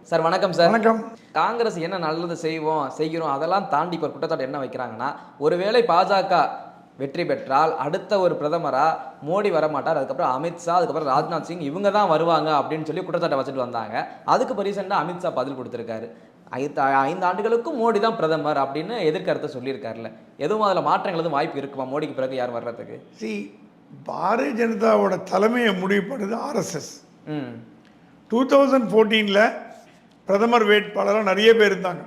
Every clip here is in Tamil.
சார் வணக்கம் சார். வணக்கம். காங்கிரஸ் என்ன நல்லது செய்கிறோம் அதெல்லாம் தாண்டி இப்போ குற்றச்சாட்டு என்ன வைக்கிறாங்கன்னா, ஒருவேளை பாஜக வெற்றி பெற்றால் அடுத்த ஒரு பிரதமரா மோடி வரமாட்டார், அதுக்கப்புறம் அமித்ஷா, அதுக்கப்புறம் ராஜ்நாத் சிங் இவங்க தான் வருவாங்க அப்படின்னு சொல்லி குற்றச்சாட்டை வச்சுட்டு வந்தாங்க. அதுக்கு இப்போ ரீசெண்டாக அமித்ஷா பதில் கொடுத்துருக்காரு. 5 ஆண்டுகளுக்கும் மோடி தான் பிரதமர் அப்படின்னு எதிர்கருத்தை சொல்லியிருக்காருல்ல, எதுவும் அதில் மாற்றங்கள் எதுவும் வாய்ப்பு இருக்குமா மோடிக்கு பிறகு யார் வர்றதுக்கு? பாரதிய ஜனதாவோட தலைமையை முடிவு பண்ணுது ஆர்எஸ்எஸ். 2014 பிரதமர் வேட்பாளராக நிறைய பேர் இருந்தாங்க.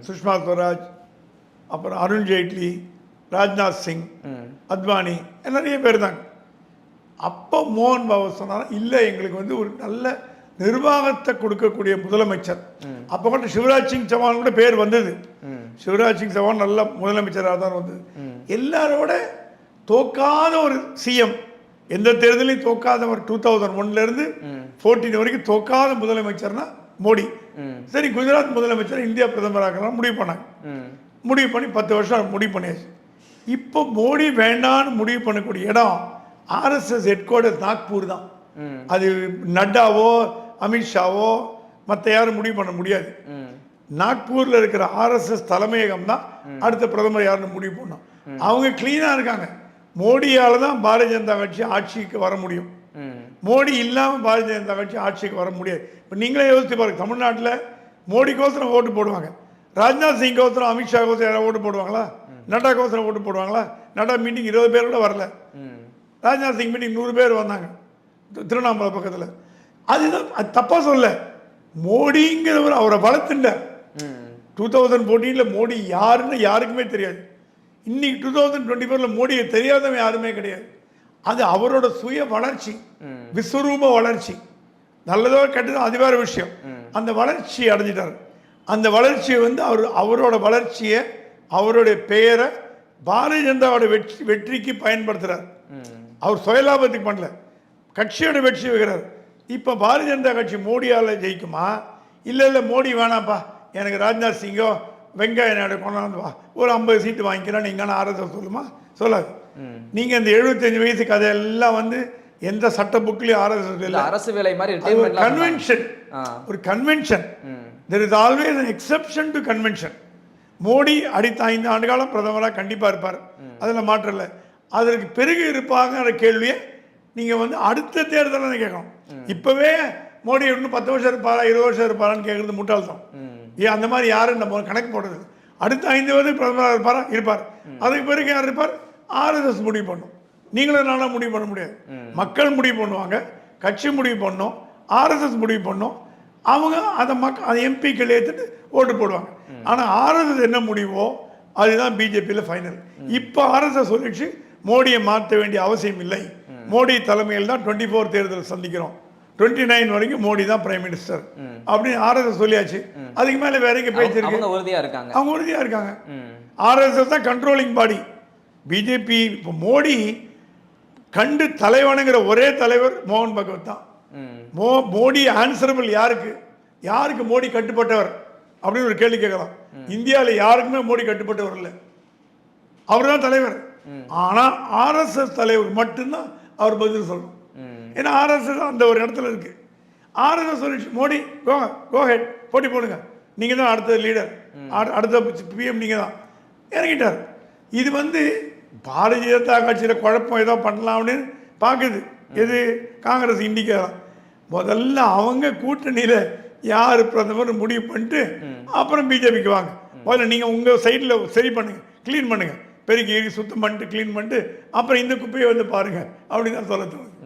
சுஷ்மா ஸ்வராஜ், அப்புறம் அருண் ஜேட்லி, ராஜ்நாத் சிங், அத்வானி, நிறைய பேர் இருந்தாங்க. அப்போ மோகன் பாபு சொன்னார், இல்லை எங்களுக்கு வந்து ஒரு நல்ல நிர்வாகத்தை கொடுக்கக்கூடிய முதலமைச்சர். அப்போ கூட சிவராஜ் சிங் சௌஹான் கூட பேர் வந்தது. சிவராஜ் சிங் சௌஹான் நல்ல முதலமைச்சராக தான் வந்தது. எல்லாரோட தோக்காத ஒரு சிஎம், எந்த தேர்தலையும் தோக்காதவர். 2001 14 வரைக்கும் தோக்காத முதலமைச்சர்னா மோடி. சரி, குஜராத் முதலமைச்சர் இந்தியா பிரதமராக முடிவு பண்ணாங்க. முடிவு பண்ணி 10 வருஷம் முடிவு பண்ணியாச்சு. இப்போ மோடி வேண்டான்னு முடிவு பண்ணக்கூடிய இடம் ஆர்எஸ்எஸ் ஹெட் குவார்டர் நாக்பூர் தான். அது நட்டாவோ அமித்ஷாவோ மற்ற யாரும் முடிவு பண்ண முடியாது. நாக்பூர்ல இருக்கிற ஆர்எஸ்எஸ் தலைமையகம் தான் அடுத்த பிரதமர் யாருன்னு முடிவு பண்ணோம். அவங்க கிளீனா இருக்காங்க. மோடியால தான் பாரதிய ஜனதா கட்சி ஆட்சிக்கு வர முடியும். மோடி இல்லாமல் பாரதிய ஜனதா கட்சி ஆட்சிக்கு வர முடியாது. இப்போ நீங்களே யோசிச்சு பாருங்க, தமிழ்நாட்டில் மோடிக்கோசரம் ஓட்டு போடுவாங்க, ராஜ்நாத் சிங் கோசரம், அமித்ஷா கோசரம் யாராவது ஓட்டு போடுவாங்களா? நட்டா கோசரம் ஓட்டு போடுவாங்களா? நட்டா மீட்டிங் 20 பேர் கூட வரல. ராஜ்நாத் சிங் மீட்டிங் 100 பேர் வந்தாங்க திருவண்ணாமலை பக்கத்தில். அதுதான், அது தப்பா சொல்ல. மோடிங்கிறவர் அவரை வளர்த்துட்ட. 2014 மோடி யாருன்னு யாருக்குமே தெரியாது. இன்னைக்கு 2024 மோடியை தெரியாதவன் யாருமே கிடையாது. அது அவரோட சுய வளர்ச்சி, விஸ்வரூப வளர்ச்சி. நல்லதோ கெட்டதோ அது வேற விஷயம். அந்த வளர்ச்சி அடைஞ்சிட்டார். அந்த வளர்ச்சியை வந்து அவரோட வளர்ச்சியை, அவருடைய பெயரை பாரதிய ஜனதாவோட வெற்றிக்கு பயன்படுத்துறார். அவர் சுயலாபத்துக்கு பண்ணல, கட்சியோட வெற்றி வைக்கிறார். இப்போ பாரதிய ஜனதா கட்சி மோடியால் ஜெயிக்குமா? இல்லை மோடி வேணாப்பா, எனக்கு ராஜ்நாத் சிங்கோ வெங்காய நாயுடு கொண்டாந்து வா, ஒரு 50 சீட்டு வாங்கிக்கிறோம் நீங்கள் ஆர்எஸ்எஸ் சொல்லுமா? சொல்லாது. நீங்க இந்த 75 வயசு கதையெல்லாம் வந்து எந்த சட்ட புக்லயும் ஆர்எஸ்எஸ் அரசு வேலை மாதிரி கன்வென்ஷன், ஒரு convention. there is always an exception to convention. Modi அடுத்த 5 ஆண்டு காலம் பிரதமராக கண்டிப்பா இருப்பார், அதுல மாற்றம் இல்லை. அதற்கு பிறகு இருப்பாங்க கேள்வியை நீங்க வந்து அடுத்த தேர்தலில் கேட்கணும். இப்பவே மோடி இன்னும் 10 வருஷம் இருப்பாரா 20 வருஷம் இருப்பாரான்னு கேட்கறது முட்டாள்தான். ஏன் அந்த மாதிரி யாரும் நம்ம கணக்கு போடுறது? அடுத்த 5 வருடம் பிரதமராக இருப்பார். அதுக்கு பிறகு யார் இருப்பார்? ஆர்எஸ்எஸ் முடிவு பண்ணும். நீங்களும் நானும் முடிவு பண்ண முடியாது. மக்கள் முடிவு பண்ணுவாங்க, கட்சி முடிவு பண்ணும், ஆர்எஸ்எஸ் முடிவு பண்ணும். அவங்க அதை எம்பிக்கள் ஏற்றுட்டு ஓட்டு போடுவாங்க. ஆனால் ஆர்எஸ்எஸ் என்ன முடிவோ அதுதான் பிஜேபியில் ஃபைனல். இப்போ ஆர்எஸ்எஸ் சொல்லிடுச்சு மோடியை மாற்ற வேண்டிய அவசியம் இல்லை, மோடி தலைமையில் தான் 24 தேர்தல் சந்திக்கிறோம், 29 வரைக்கும் மோடி தான் பிரைம் மினிஸ்டர் அப்படின்னு ஆர்எஸ்எஸ் சொல்லியாச்சு. அதுக்கு மேலே வேற எங்க பேச்சு இருக்கு? அவங்க உறுதியா இருக்காங்க. ஆர்எஸ்எஸ் தான் கண்ட்ரோலிங் பாடி. பிஜேபி இப்போ மோடி கண்டு தலைவனுங்கிற ஒரே தலைவர் மோகன் பகவத் தான். மோடி ஆன்சரபிள் யாருக்கு மோடி கட்டுப்பட்டவர் அப்படின்னு ஒரு கேள்வி கேட்கலாம். இந்தியாவில் யாருக்குமே மோடி கட்டுப்பட்டவர் இல்லை, அவர் தான் தலைவர். ஆனா ஆர்எஸ்எஸ் தலைவர் மட்டும்தான் அவர் பதில் சொல்லணும். ஏன்னா ஆர்எஸ்எஸ் அந்த ஒரு இடத்துல இருக்கு. ஆர்எஸ்எஸ் சொல்லிச்சு மோடி கோ ஹெட், போட்டி போடுங்க, நீங்க தான் அடுத்த லீடர், அடுத்த பிஎம் நீங்க தான், இறங்கிட்டார். இது வந்து பாரதிய ஜனதா கட்சியில் குழப்பம் ஏதோ பண்ணலாம்னு பார்க்குது. எது? காங்கிரஸ் இண்டிகேதான். முதல்ல அவங்க கூட்டணியில் யார் பிரதமர் முடிவு பண்ணிட்டு அப்புறம் பிஜேபிக்கு வாங்க. முதல்ல நீங்கள் உங்கள் சைடில் சரி பண்ணுங்க, க்ளீன் பண்ணுங்க, பெருக்கி சுத்தம் பண்ணிட்டு க்ளீன் பண்ணிட்டு அப்புறம் இந்த குப்பையை வந்து பாருங்க அப்படின்னு தான் சொல்ல தோணுது.